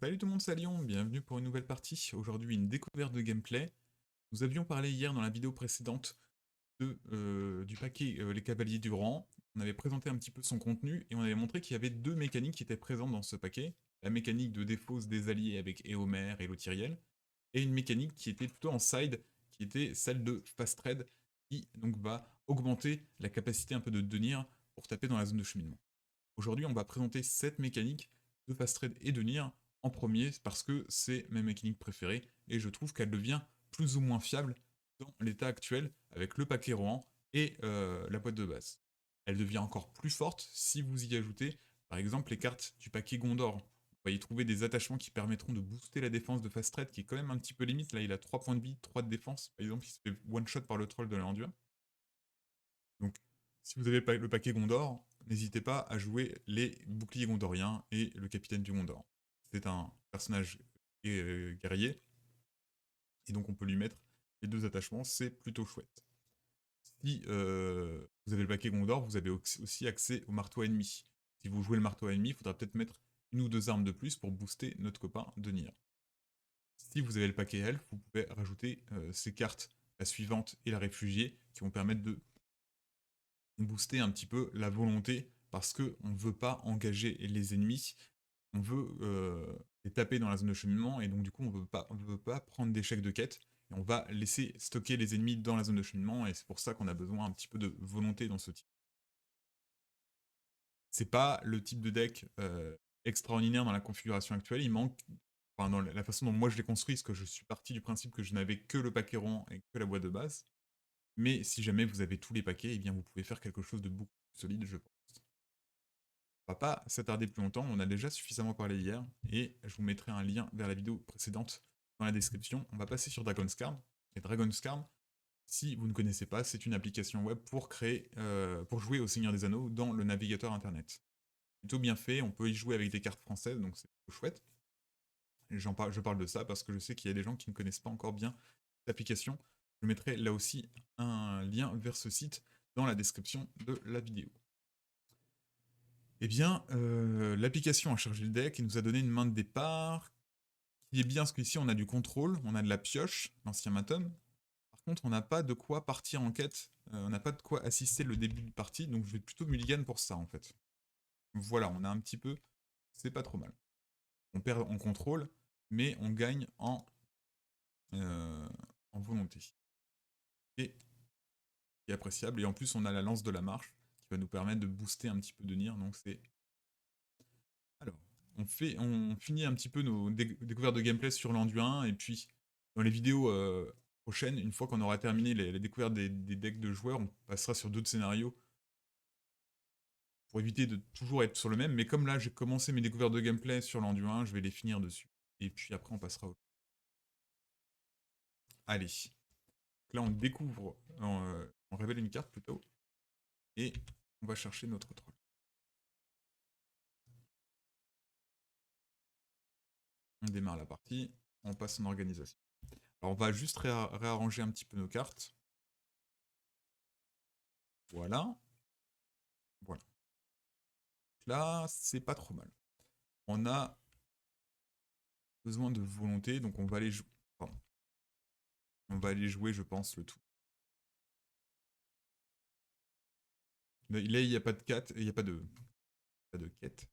Salut tout le monde, c'est Lyon, bienvenue pour une nouvelle partie. Aujourd'hui, une découverte de gameplay. Nous avions parlé hier dans la vidéo précédente du paquet Les Cavaliers du Rang. On avait présenté un petit peu son contenu et on avait montré qu'il y avait deux mécaniques qui étaient présentes dans ce paquet. La mécanique de défausse des alliés avec Éomer et Lothiriel, et une mécanique qui était plutôt en side, qui était celle de Fast Trade, qui donc va augmenter la capacité un peu de Denir pour taper dans la zone de cheminement. Aujourd'hui, on va présenter cette mécanique de Fast Trade et de Nier en premier parce que c'est ma mécanique préférée et je trouve qu'elle devient plus ou moins fiable dans l'état actuel avec le paquet Rohan et la boîte de base. Elle devient encore plus forte si vous y ajoutez par exemple les cartes du paquet Gondor. On va y trouver des attachements qui permettront de booster la défense de Fast Trade qui est quand même un petit peu limite. Là, il a 3 points de vie, 3 de défense. Par exemple, il se fait one shot par le troll de l'Endure. Donc, si vous avez le paquet Gondor, n'hésitez pas à jouer les boucliers gondoriens et le capitaine du Gondor. C'est un personnage guerrier, et donc on peut lui mettre les deux attachements, c'est plutôt chouette. Si vous avez le paquet Gondor, vous avez aussi accès au marteau ennemi. Si vous jouez le marteau ennemi, il faudra peut-être mettre une ou deux armes de plus pour booster notre copain de Nier. Si vous avez le paquet Elf, vous pouvez rajouter ces cartes, la suivante et la réfugiée, qui vont permettre de booster un petit peu la volonté parce qu'on ne veut pas engager les ennemis, on veut les taper dans la zone de cheminement et donc du coup on veut pas prendre d'échecs de quête et on va laisser stocker les ennemis dans la zone de cheminement et c'est pour ça qu'on a besoin un petit peu de volonté dans ce type. C'est pas le type de deck extraordinaire dans la configuration actuelle, il manque, enfin dans la façon dont moi je l'ai construit, parce que je suis parti du principe que je n'avais que le paquet rond et que la boîte de base, mais si jamais vous avez tous les paquets, eh bien vous pouvez faire quelque chose de beaucoup plus solide, je pense. On va pas s'attarder plus longtemps, on a déjà suffisamment parlé hier, et je vous mettrai un lien vers la vidéo précédente dans la description. On va passer sur Dragon's Card. Et Dragon's Card, si vous ne connaissez pas, c'est une application web pour pour jouer au Seigneur des Anneaux dans le navigateur internet. Plutôt bien fait, on peut y jouer avec des cartes françaises, donc c'est plutôt chouette. Et je parle de ça parce que je sais qu'il y a des gens qui ne connaissent pas encore bien l'application. Je mettrai là aussi un lien vers ce site dans la description de la vidéo. Eh bien, l'application a chargé le deck et nous a donné une main de départ qui est bien, parce qu'ici on a du contrôle, on a de la pioche, l'ancien Maton. Par contre, on n'a pas de quoi partir en quête, on n'a pas de quoi assister le début de partie, donc je vais plutôt mulligan pour ça en fait. Voilà, on a un petit peu, c'est pas trop mal. On perd en contrôle, mais on gagne euh, en volonté. Et qui est appréciable, et en plus on a la lance de la marche, qui va nous permettre de booster un petit peu de Nier, donc c'est... Alors, on finit un petit peu nos découvertes de gameplay sur l'Enduit 1, et puis dans les vidéos prochaines, une fois qu'on aura terminé les découvertes des decks de joueurs, on passera sur d'autres scénarios pour éviter de toujours être sur le même. Mais comme là, j'ai commencé mes découvertes de gameplay sur l'Enduit 1, je vais les finir dessus. Et puis après, on passera au... Allez. Donc là, on découvre, on révèle une carte plutôt, et on va chercher notre troll. On démarre la partie, on passe en organisation. Alors on va juste réarranger un petit peu nos cartes. Voilà. Voilà. Là, c'est pas trop mal. On a besoin de volonté, donc on va aller jouer. Pardon. On va aller jouer, je pense, le tout. Là, il n'y a pas de quête, il n'y a pas de quête.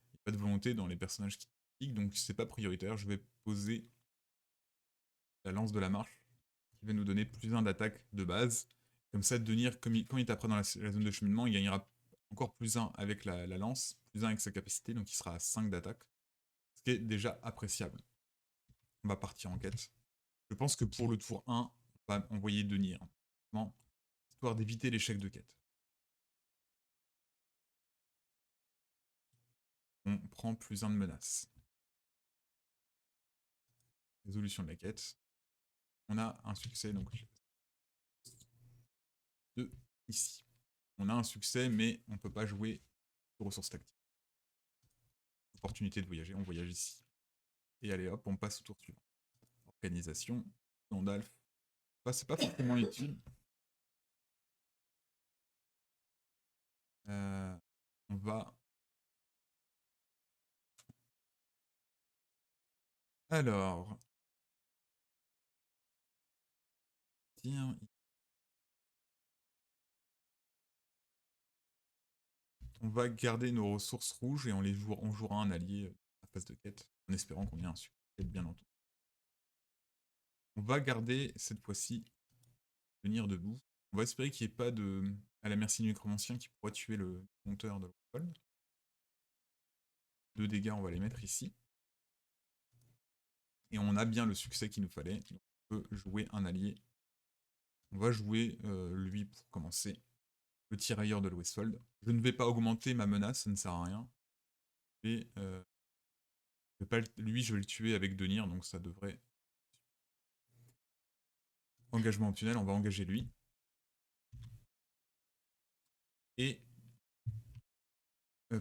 Il n'y a pas de volonté dans les personnages qui cliquent, donc c'est pas prioritaire. Je vais poser la lance de la marche, qui va nous donner plus 1 d'attaque de base. Comme ça, Denir, quand il tapera dans la zone de cheminement, il gagnera encore plus 1 avec la lance, plus 1 avec sa capacité, donc il sera à 5 d'attaque. Ce qui est déjà appréciable. On va partir en quête. Je pense que pour le tour 1, on va envoyer Denir. Bon, histoire d'éviter l'échec de quête. On prend plus 1 de menace. Résolution de la quête. On a un succès, donc de ici. On a un succès, mais on ne peut pas jouer de ressources tactiques. Opportunité de voyager, on voyage ici. Et allez hop, on passe au tour suivant. Organisation, Gandalf. Bah, c'est pas forcément utile. On va Alors, tiens, on va garder nos ressources rouges et on jouera un allié à phase de quête, en espérant qu'on ait un succès, bien entendu. On va garder cette fois-ci tenir debout. On va espérer qu'il n'y ait pas de à la merci du nécromancien qui pourrait tuer le compteur de l'alcool. 2 dégâts, on va les mettre ici. Et on a bien le succès qu'il nous fallait. Donc on peut jouer un allié. On va jouer lui pour commencer. Le tirailleur de l'Westfold. Je ne vais pas augmenter ma menace, ça ne sert à rien. Et lui, je vais le tuer avec Denir, donc ça devrait... Engagement optionnel, on va engager lui. Et...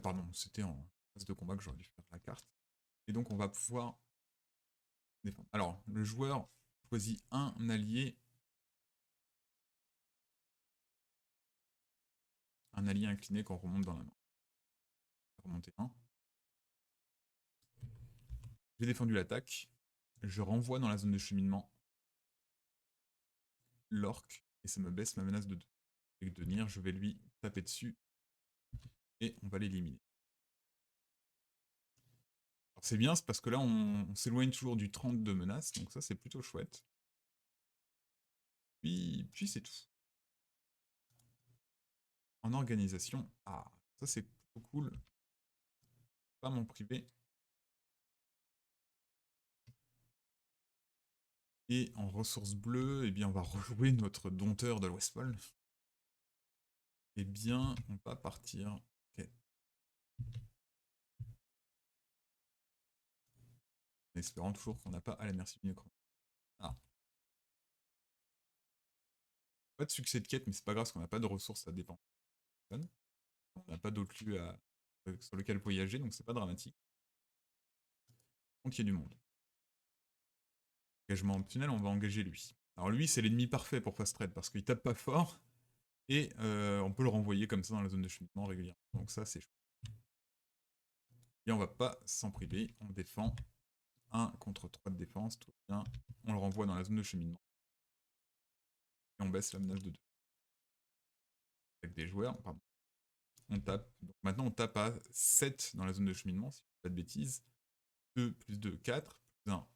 pardon, c'était en phase de combat que j'aurais dû faire la carte. Et donc on va pouvoir défendre. Alors, le joueur choisit un allié. Un allié incliné qu'on remonte dans la main. Remonter un. J'ai défendu l'attaque. Je renvoie dans la zone de cheminement l'orc. Et ça me baisse ma menace de 2. Avec Denir, je vais lui taper dessus. Et on va l'éliminer. C'est bien, c'est parce que là, on s'éloigne toujours du 30 de menace, donc ça, c'est plutôt chouette. Puis c'est tout. En organisation, ah, ça c'est plutôt cool. Pas mon privé. Et en ressources bleues, eh bien, on va rejouer notre dompteur de l'Westfall. Eh bien, on va partir. Ok. En espérant toujours qu'on n'a pas à la merci du nécro. Ah. Pas de succès de quête, mais c'est pas grave parce qu'on n'a pas de ressources à dépenser. On n'a pas d'autres lieux sur lequel voyager, donc c'est pas dramatique. Donc il y a du monde. Engagement optionnel, on va engager lui. Alors lui, c'est l'ennemi parfait pour fast trade parce qu'il tape pas fort et on peut le renvoyer comme ça dans la zone de cheminement régulièrement. Donc ça, c'est chouette. Et on va pas s'en priver, on défend 1 contre 3 de défense, tout bien. On le renvoie dans la zone de cheminement. Et on baisse la menace de 2. Avec des joueurs, pardon. On tape. Donc maintenant, on tape à 7 dans la zone de cheminement, si je ne dis pas de bêtises. 2 plus 2, 4, plus 1,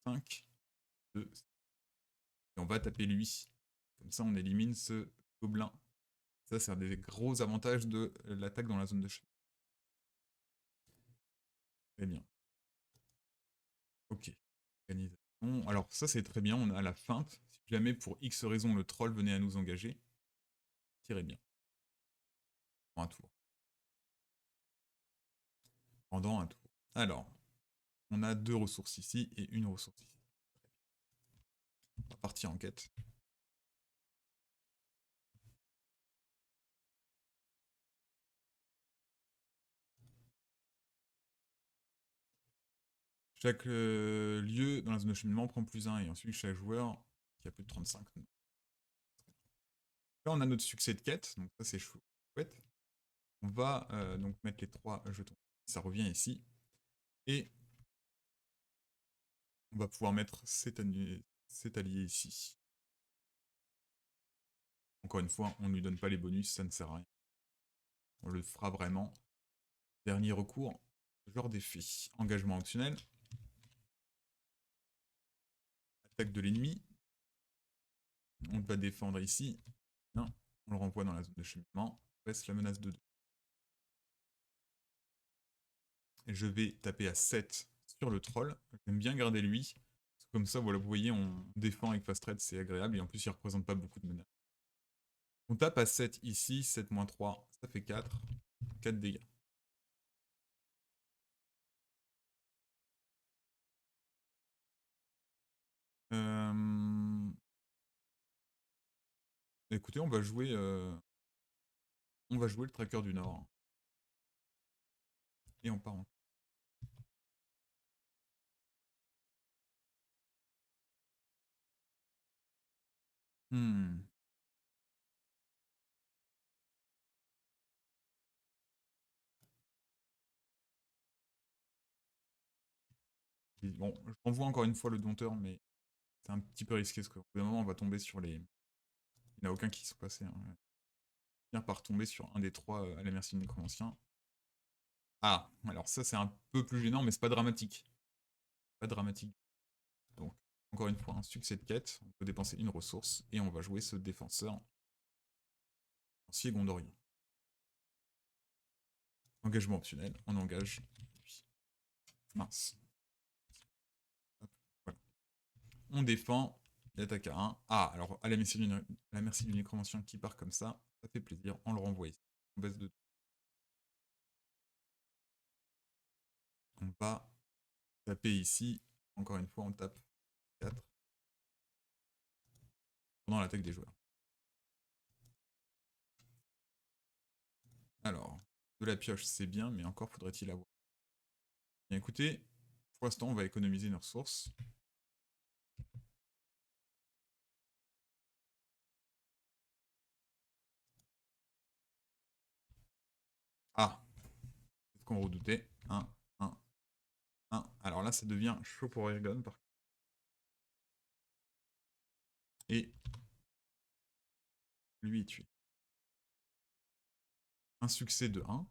5, 2. Et on va taper lui. Comme ça, on élimine ce gobelin. Ça, c'est un des gros avantages de l'attaque dans la zone de cheminement. Très bien. Ok. Organisation. Alors ça, c'est très bien, on a la feinte. Si jamais pour X raison le troll venait à nous engager, tirez bien. Un tour. Pendant un tour. Alors, on a 2 ressources ici et une ressource ici. On va partir en quête. Chaque lieu dans la zone de cheminement prend plus 1 et ensuite chaque joueur qui a plus de 35. Là, on a notre succès de quête, donc ça c'est chouette. On va donc mettre les 3 jetons. Ça revient ici. Et on va pouvoir mettre cet allié ici. Encore une fois, on ne lui donne pas les bonus, ça ne sert à rien. On le fera vraiment. Dernier recours, genre d'effet. Engagement optionnel. Attaque de l'ennemi. On va défendre ici. Non, on le renvoie dans la zone de cheminement. On baisse la menace de 2. Et je vais taper à 7 sur le troll. J'aime bien garder lui. Comme ça, voilà, vous voyez, on défend avec fast trade, c'est agréable. Et en plus, il ne représente pas beaucoup de menaces. On tape à 7 ici, 7 moins 3, ça fait 4. 4 dégâts. Écoutez, on va jouer le tracker du Nord. Et on part en... Hmm. Bon, je renvoie encore une fois le dompteur, mais c'est un petit peu risqué, parce qu'au bout d'un moment, on va tomber sur les... Il n'y en a aucun qui sont passés. Hein. On va finir par tomber sur un des trois à la merci du nécromancien. Ah, alors ça c'est un peu plus gênant, mais c'est pas dramatique. Pas dramatique. Donc, encore une fois, un succès de quête, on peut dépenser une ressource, et on va jouer ce défenseur lancier gondorien. Engagement optionnel, on engage lui. Mince. Hop, voilà. On défend, il attaque à 1. Ah, alors à la merci du nécromancien qui part comme ça fait plaisir, on le renvoie ici. On baisse de 2. On va taper ici, encore une fois on tape 4 pendant l'attaque des joueurs. Alors, de la pioche c'est bien, mais encore faudrait-il avoir. Bien écoutez, pour l'instant on va économiser nos ressources. Ah, c'est ce qu'on redoutait. 1, 1, 1. Alors là ça devient chaud pour Ergon par contre. Et lui est tué. Un succès de 1.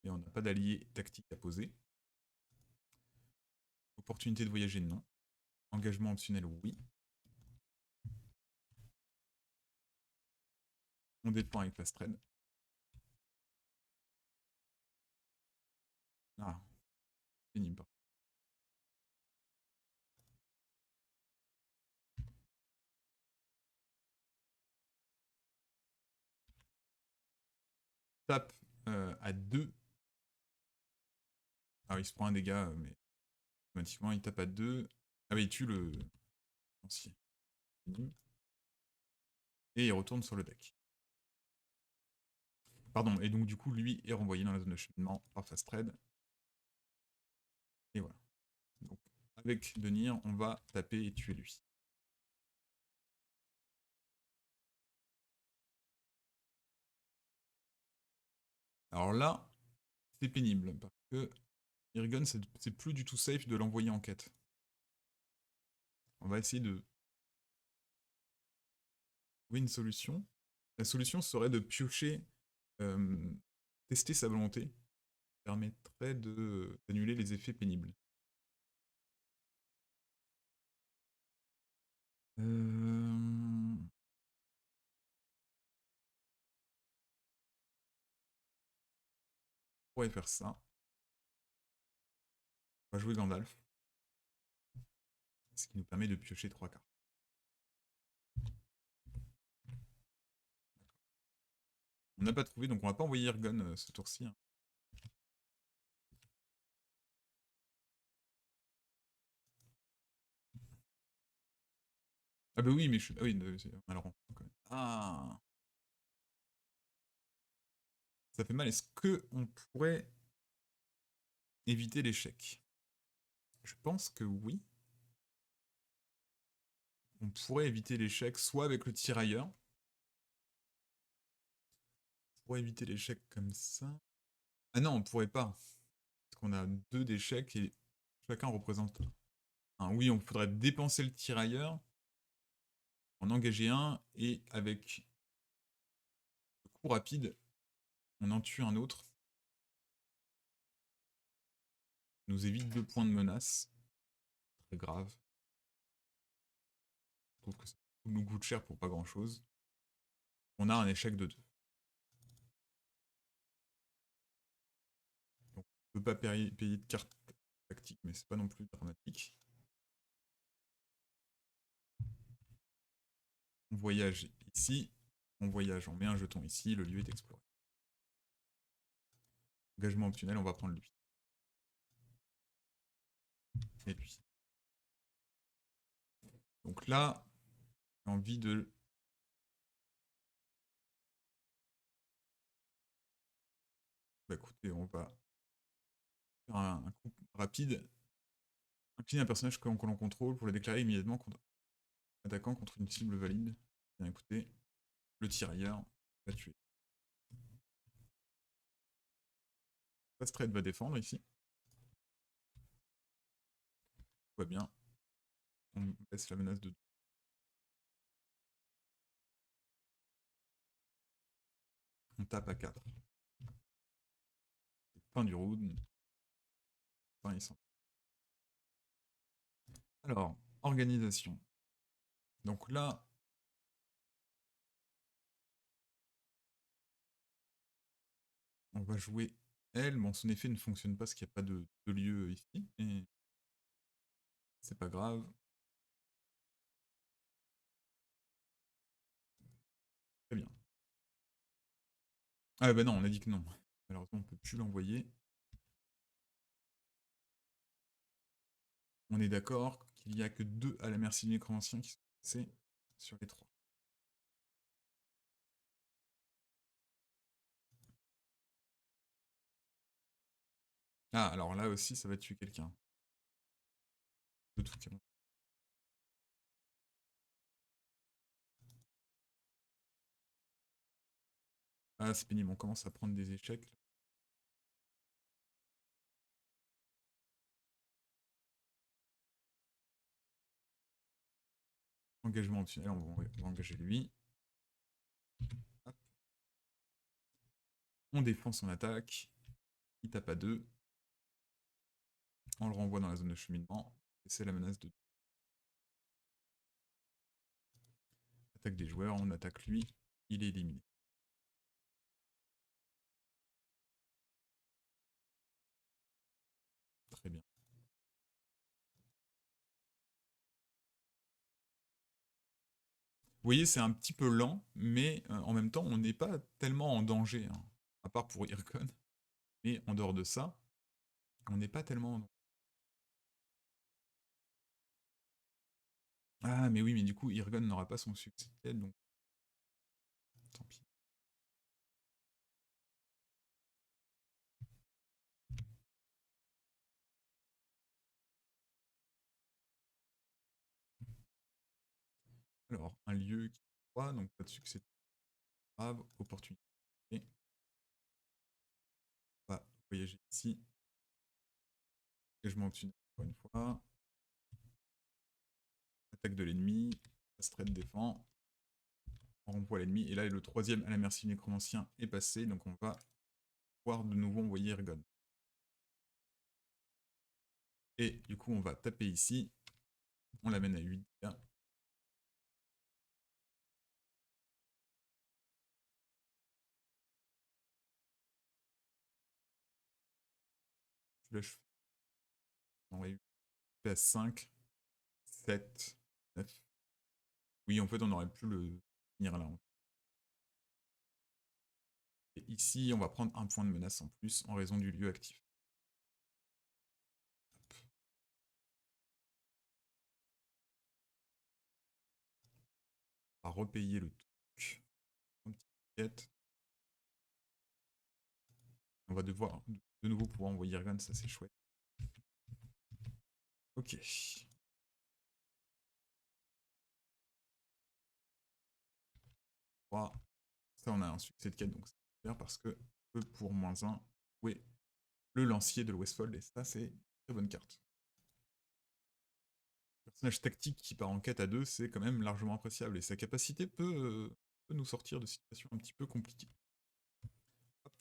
Et on n'a pas d'allié tactique à poser. Opportunité de voyager, non. Engagement optionnel, oui. On dépend avec Fast Trade. Ah, pénible. Tape à 2. Ah, il se prend un dégât, mais automatiquement il tape à 2. Ah, bah il tue le lancier. Et il retourne sur le deck. Pardon, et donc du coup, lui est renvoyé dans la zone de cheminement par Fast Trade. Et voilà. Donc, avec Denir, on va taper et tuer lui. Alors là, c'est pénible, parce que Irgon, c'est plus du tout safe de l'envoyer en quête. On va essayer de trouver une solution. La solution serait de piocher, tester sa volonté, qui permettrait d'annuler les effets pénibles. On pourrait faire ça. On va jouer Gandalf. Ce qui nous permet de piocher 3 cartes. On n'a pas trouvé, donc on va pas envoyer Ergon ce tour-ci. Hein. Ah bah oui, mais je suis... Ah oui, on a le rang, quand même. Ah, ça fait mal. Est-ce qu'on pourrait éviter l'échec? Je pense que oui. On pourrait éviter l'échec soit avec le tirailleur. On pourrait éviter l'échec comme ça. Ah non, on pourrait pas. Parce qu'on a 2 d'échecs et chacun représente un. Oui, on faudrait dépenser le tirailleur, en engager un, et avec le coup rapide, on en tue un autre. Ça nous évite 2 points de menace. Très grave. Je trouve que ça nous coûte cher pour pas grand chose. On a un échec de 2. Donc on peut pas payer de cartes tactiques, mais c'est pas non plus dramatique. On voyage ici, on voyage, on met un jeton ici, le lieu est exploré. Engagement optionnel, on va prendre lui. Et lui. Donc là, j'ai envie de... Bah écoutez, on va faire un coup rapide. Incliner un personnage que l'on contrôle pour le déclarer immédiatement contre attaquant contre une cible valide. Bien écoutez, le tirailleur va tuer. Fast Trade va défendre ici. va bien. On baisse la menace de... On tape à 4. Fin du round. Fin, ils sont... Alors, organisation. Donc là, on va jouer elle. Bon, son effet ne fonctionne pas parce qu'il n'y a pas de lieu ici. Et c'est pas grave. Très bien. Ah bah non, on a dit que non. Malheureusement, on peut plus l'envoyer. On est d'accord qu'il n'y a que 2 à la merci du nécromancien qui sont passés sur les 3. Ah, alors là aussi, ça va tuer quelqu'un. De tout cas. Ah, c'est pénible, on commence à prendre des échecs. Engagement optionnel, on va engager lui. Hop. On défend son attaque. Il tape à 2. On le renvoie dans la zone de cheminement. Et c'est la menace de... Attaque des joueurs, on attaque lui. Il est éliminé. Très bien. Vous voyez, c'est un petit peu lent, mais en même temps, on n'est pas tellement en danger. Hein. À part pour Irkon. Mais en dehors de ça, on n'est pas tellement en danger. Ah, mais oui, mais du coup, Irgon n'aura pas son succès, donc tant pis. Alors, un lieu qui est 3, donc pas de succès grave, opportunité. On va voyager ici. Engagement optionnel encore une fois. Attaque de l'ennemi. Astrid défend. On renvoie l'ennemi. Et là, le troisième à la merci du nécromancien est passé, donc on va pouvoir de nouveau envoyer Ergon. Et du coup, on va taper ici. On l'amène à 8 dégâts. Là, je fais à 5, 7, 9. Oui, en fait, on aurait pu le finir là. Et ici, on va prendre un point de menace en plus en raison du lieu actif. On va repayer le truc. Un petit quête. On va devoir de nouveau pouvoir envoyer Ergon, ça c'est chouette. Ok. 3. Ça, on a un succès de quête, donc c'est super parce que on peut pour -1 jouer le lancier de l'Westfold, et ça, c'est une très bonne carte. Personnage tactique qui part en quête à 2, c'est quand même largement appréciable, et sa capacité peut nous sortir de situations un petit peu compliquées. Hop.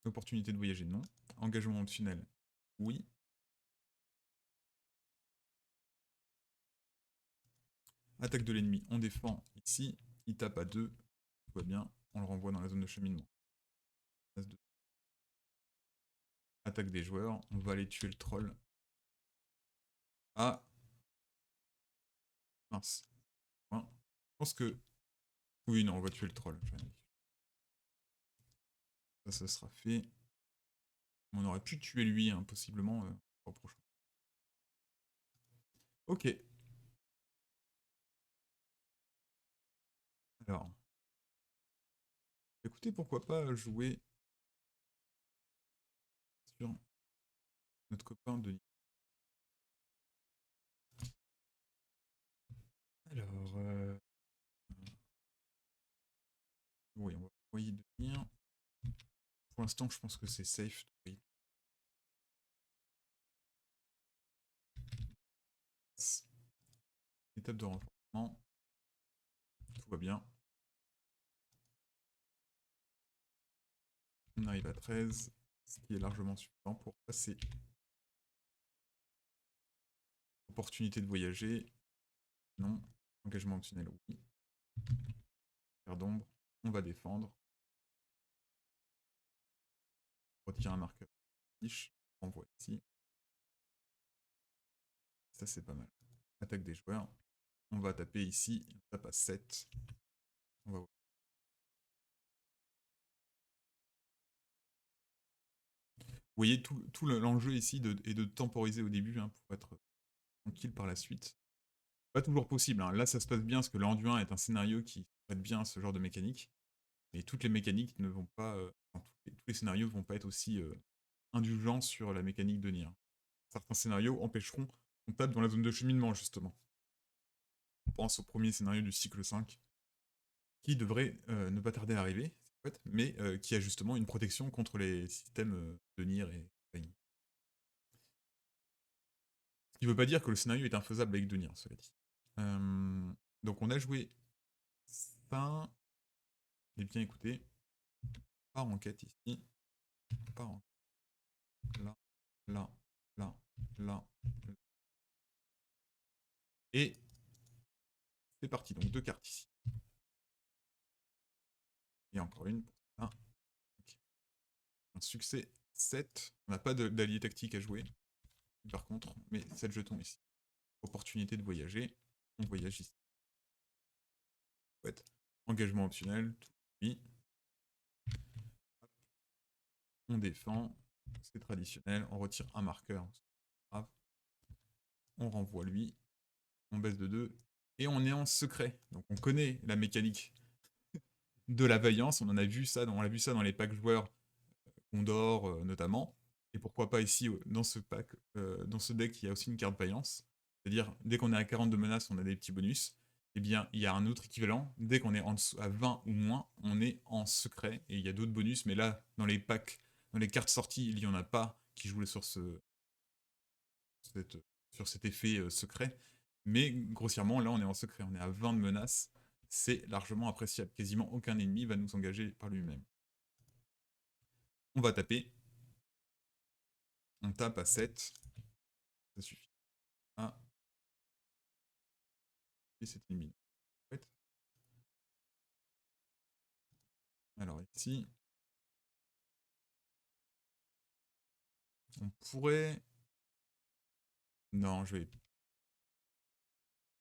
Opportunité de voyager, non. Engagement optionnel, oui. Attaque de l'ennemi, on défend ici. Il tape à 2, tout va bien. On le renvoie dans la zone de cheminement. Attaque des joueurs, on va aller tuer le troll. Ah, mince. Je pense que... Oui, non, on va tuer le troll. Ça sera fait. On aurait pu tuer lui, hein, possiblement, au prochain. Ok. Alors. Écoutez, pourquoi pas jouer sur notre copain Denis. Alors, oui, on va envoyer Denis. Pour l'instant, je pense que c'est safe. étape de renforcement. Tout va bien. On arrive à 13, ce qui est largement suffisant pour passer. Opportunité de voyager. Non. Engagement optionnel, oui. Paire d'ombre. On va défendre. Retire un marqueur. Fiche. Envoie ici. Ça, c'est pas mal. Attaque des joueurs. On va taper ici. On tape à 7. On va... Vous voyez, tout l'enjeu ici est de temporiser au début hein, pour être tranquille par la suite. Pas toujours possible. Hein. Là, ça se passe bien parce que l'Anduin est un scénario qui prête bien à ce genre de mécanique. Mais toutes les mécaniques ne vont pas. Tous les scénarios ne vont pas être aussi indulgents sur la mécanique de Nier. Certains scénarios empêcheront qu'on tape dans la zone de cheminement, justement. On pense au premier scénario du cycle 5, qui devrait ne pas tarder à arriver, mais qui a justement une protection contre les systèmes de Nier et compagnie. Ce qui ne veut pas dire que le scénario est infaisable avec de Nier, cela dit. Donc on a joué ça. Et bien écoutez, pas en quête ici, pas en là, là, là, là. Et c'est parti, donc 2 cartes ici. Et encore une pour ça. Okay. Un succès 7. On n'a pas d'allié tactique à jouer, par contre, mais 7 jetons ici. Opportunité de voyager. On voyage ici. Ouais. Engagement optionnel, tout oui. On défend, c'est traditionnel. On retire un marqueur, grave. On renvoie lui. On baisse de 2. Et on est en secret. Donc on connaît la mécanique de la vaillance. On a vu ça dans les packs joueurs Condor notamment. Et pourquoi pas ici, dans ce pack, dans ce deck, il y a aussi une carte vaillance. C'est-à-dire, dès qu'on est à 40 de menace, on a des petits bonus. Eh bien, il y a un autre équivalent. Dès qu'on est en dessous, à 20 ou moins, on est en secret. Et il y a d'autres bonus. Mais là, dans les packs, dans les cartes sorties, il n'y en a pas qui jouent sur cet effet secret. Mais grossièrement, là, on est en secret. On est à 20 de menace. C'est largement appréciable. Quasiment aucun ennemi va nous engager par lui-même. On va taper. On tape à 7. Ça suffit. Ah. Et c'est éliminé. Alors ici, on pourrait... Non, je vais...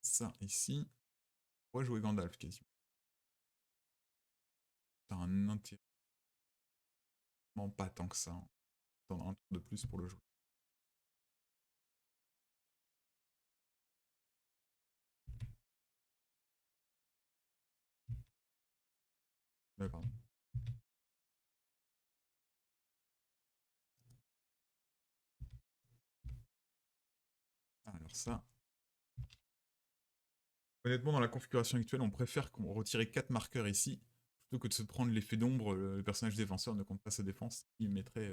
Ça, ici. On pourrait jouer Gandalf, quasiment. T'as un intérêt. Non, pas tant que ça. T'en as un tour de plus pour le jouer. D'accord. Alors ça... Honnêtement, dans la configuration actuelle, on préfère qu'on retire 4 marqueurs ici, plutôt que de se prendre l'effet d'ombre, le personnage défenseur ne compte pas sa défense, il mettrait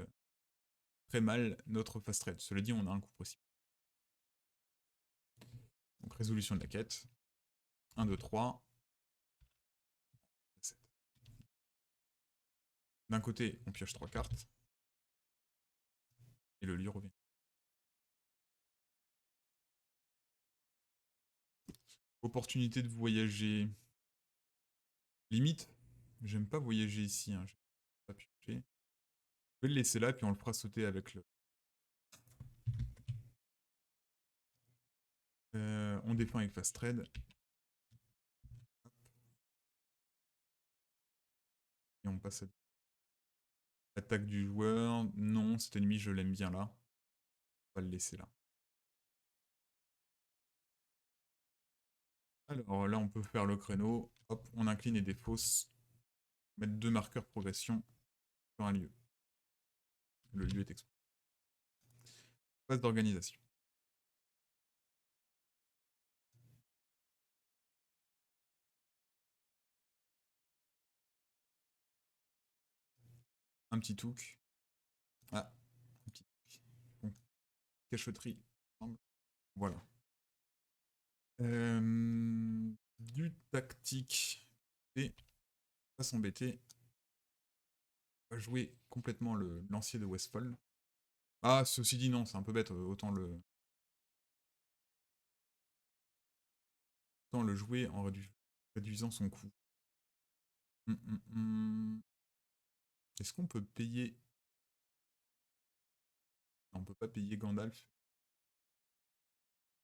très mal notre fast trade. Cela dit, on a un coup possible. Donc résolution de la quête. 1, 2, 3. 7. D'un côté, on pioche 3 cartes. Et le lieu revient. Opportunité de voyager. Limite, j'aime pas voyager ici. Hein. Pas piocher. Je vais le laisser là, puis on le fera sauter avec le... on défend avec fast trade. Et on passe à l'attaque du joueur. Non, cet ennemi, je l'aime bien là. On va le laisser là. Alors là, on peut faire le créneau. Hop, on incline et défausse. Mettre 2 marqueurs progression sur un lieu. Le lieu est exposé. Phase d'organisation. Un petit hook. Ah, un petit hook. Bon. Cachotterie. Voilà. Du tactique. Et pas s'embêter. On va jouer complètement le lancier de Westfall. Ah, ceci dit, non, c'est un peu bête. Autant le jouer en réduisant son coût. Est-ce qu'on peut payer... Non, on peut pas payer Gandalf.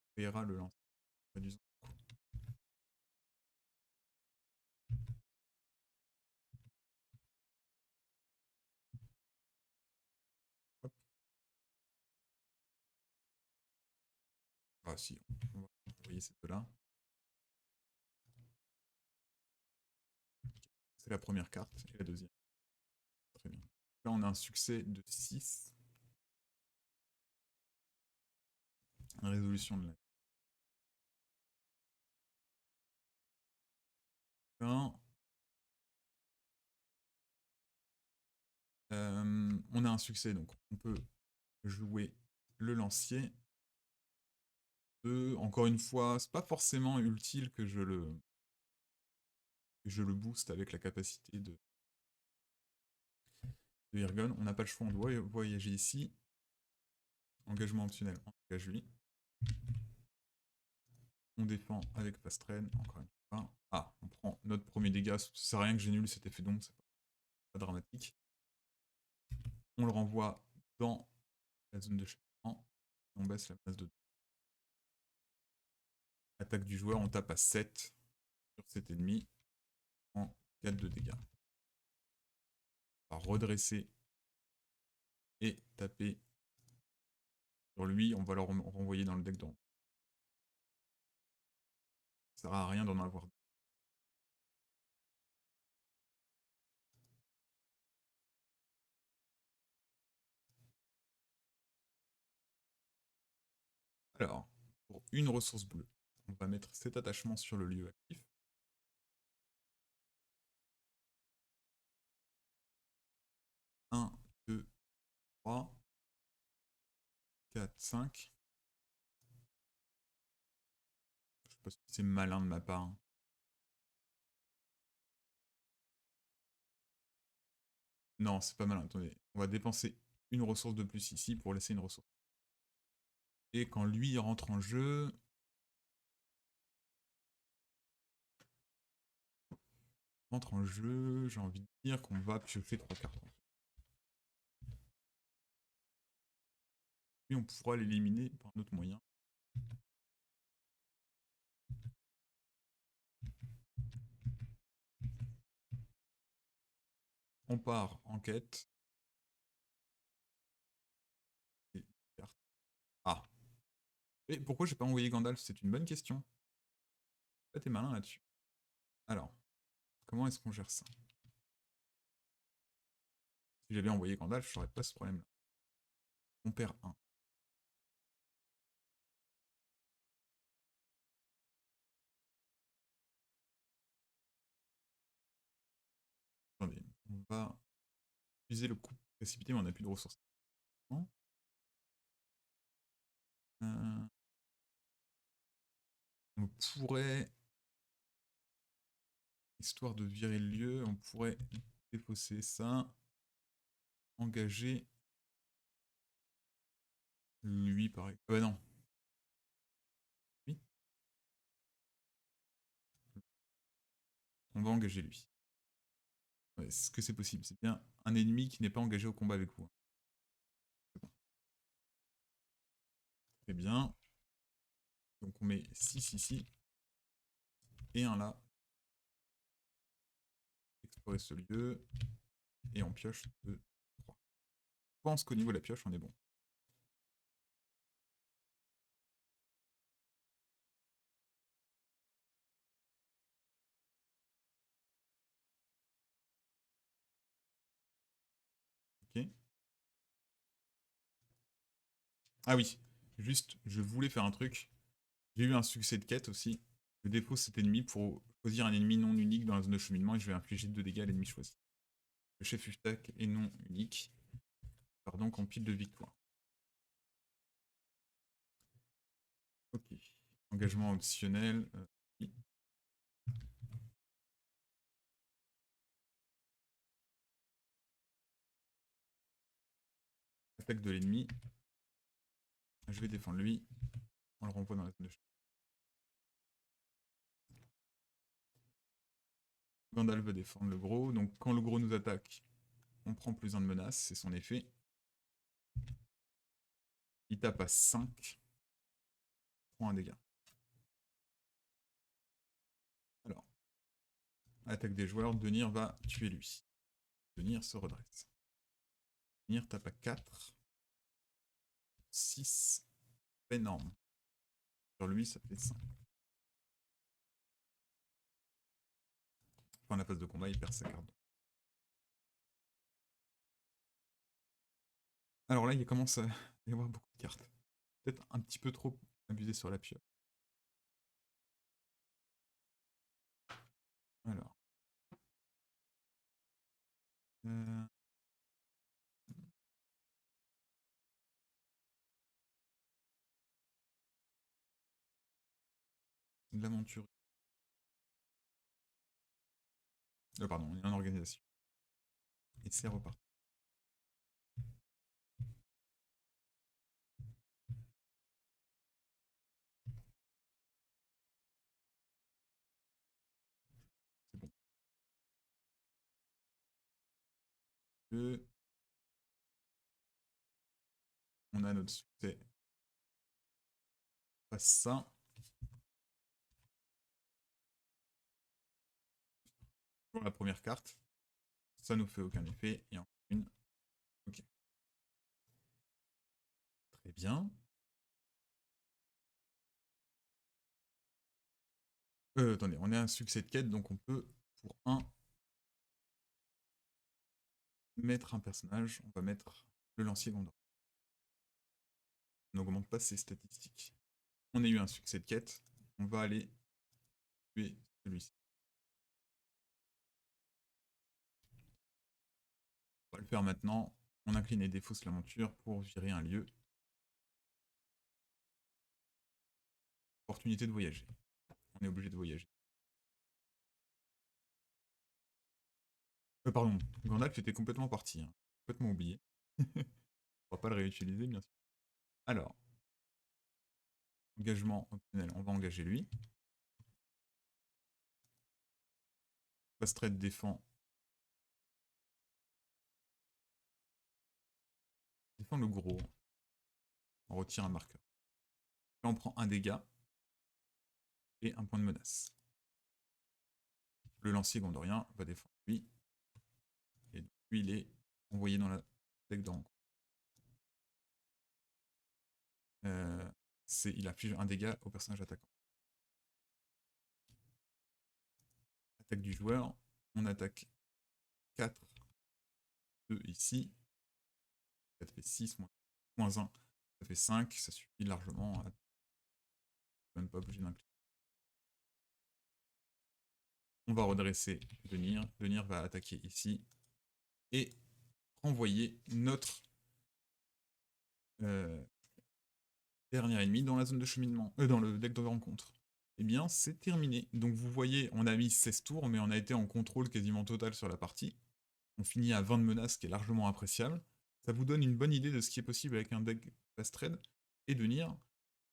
On payera le lancer en réduisant son coût. Hop. Ah si, on va envoyer ces deux-là. C'est la première carte et la deuxième. Très bien. Là, on a un succès de 6. Résolution de la... On a un succès, donc on peut jouer le lancier. Encore une fois, c'est pas forcément utile que je le booste avec la capacité de Irgon. On n'a pas le choix, on doit voyager ici. Engagement optionnel, on engage lui. On défend avec Fast Train, encore une fois. Ah, on prend notre premier dégât. Ça sert à rien que j'ai nul cet effet d'ombre, c'est pas dramatique. On le renvoie dans la zone de cheminement. On baisse la masse de... Attaque du joueur, on tape à 7 sur cet ennemi en 4 de dégâts. On va redresser et taper sur lui. On va le renvoyer dans le deck d'en. Ça sert à rien d'en avoir. Alors, pour une ressource bleue, on va mettre cet attachement sur le lieu actif. 1, 2, 3, 4, 5. Je sais pas si c'est malin de ma part. Hein. Non, c'est pas malin. Attendez, on va dépenser une ressource de plus ici pour laisser une ressource. Et quand lui rentre en jeu... Rentre en jeu, j'ai envie de dire qu'on va piocher 3 cartes. Et on pourra l'éliminer par un autre moyen. On part en quête. Et carte. Ah. Et pourquoi j'ai pas envoyé Gandalf? C'est une bonne question. T'es malin là-dessus. Alors, comment est-ce qu'on gère ça? Si j'avais envoyé Gandalf, j'aurais pas ce problème-là. On perd 1. Attendez, on va utiliser le coup précipité, mais on n'a plus de ressources. On pourrait, histoire de virer le lieu, on pourrait défausser ça, engager lui pareil. Ah bah non. Oui. On va engager lui. Ouais, est-ce que c'est possible? C'est bien un ennemi qui n'est pas engagé au combat avec vous. C'est bon. Très bien. Donc on met 6 ici. Et un là. Explorer ce lieu. Et on pioche 2, 3. Je pense qu'au niveau de la pioche, on est bon. Ok. Ah oui. Juste, je voulais faire un truc. J'ai eu un succès de quête aussi. Je dépose cet ennemi pour choisir un ennemi non unique dans la zone de cheminement et je vais infliger 2 dégâts à l'ennemi choisi. Le chef Ustac est non unique. Part donc en pile de victoire. Ok. Engagement optionnel. Oui. Attaque de l'ennemi. Je vais défendre lui. On le renvoie dans la zone de champ. Gandalf veut défendre le gros. Donc quand le gros nous attaque, on prend plus 1 de menace. C'est son effet. Il tape à 5. Prend un dégât. Alors. Attaque des joueurs. Denir va tuer lui. Denir se redresse. Denir tape à 4. 6. Énorme. Sur lui, ça fait 5. Pendant la phase de combat, il perd sa carte. Alors là, il commence à y avoir beaucoup de cartes. Peut-être un petit peu trop abusé sur la pieuvre. Alors. L'aventure. Pardon, on est en organisation. Et c'est reparti. C'est bon. On a notre succès. On passe ça. Pour la première carte. Ça nous fait aucun effet. Et encore une. Ok. Très bien. Attendez, on a un succès de quête, donc on peut, pour 1, mettre un personnage. On va mettre le lancier Gondor. On n'augmente pas ses statistiques. On a eu un succès de quête. On va aller tuer celui-ci. On va le faire maintenant. On incline et défausse l'aventure pour virer un lieu. Opportunité de voyager. On est obligé de voyager. Pardon, Gandalf était complètement parti. Hein. Complètement oublié. On va pas le réutiliser, bien sûr. Alors. Engagement optionnel, on va engager lui. Fast trade défend. Défend le gros. On retire un marqueur. Là, on prend un dégât. Et un point de menace. Le lancier gondorien va défendre lui. Et donc, lui, il est envoyé dans la deck de rencontre. Il inflige un dégât au personnage attaquant. Attaque du joueur. On attaque 4. 2 ici. 4 fait 6. Moins 1. Ça fait 5. Ça suffit largement. Même pas obligé d'inclure. On va redresser Denir. Denir va attaquer ici. Et renvoyer notre dernier ennemi dans la zone de cheminement. Dans le deck de rencontre. Eh bien, c'est terminé. Donc vous voyez, on a mis 16 tours, mais on a été en contrôle quasiment total sur la partie. On finit à 20 de menaces, ce qui est largement appréciable. Ça vous donne une bonne idée de ce qui est possible avec un deck fast trade et de Nier.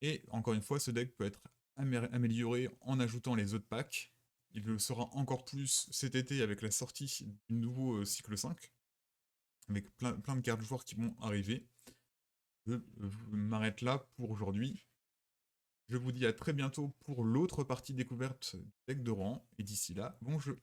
Et encore une fois, ce deck peut être amélioré en ajoutant les autres packs. Il le sera encore plus cet été avec la sortie du nouveau cycle 5, avec plein de cartes joueurs qui vont arriver. Je m'arrête là pour aujourd'hui. Je vous dis à très bientôt pour l'autre partie découverte du deck de rang, et d'ici là, bon jeu.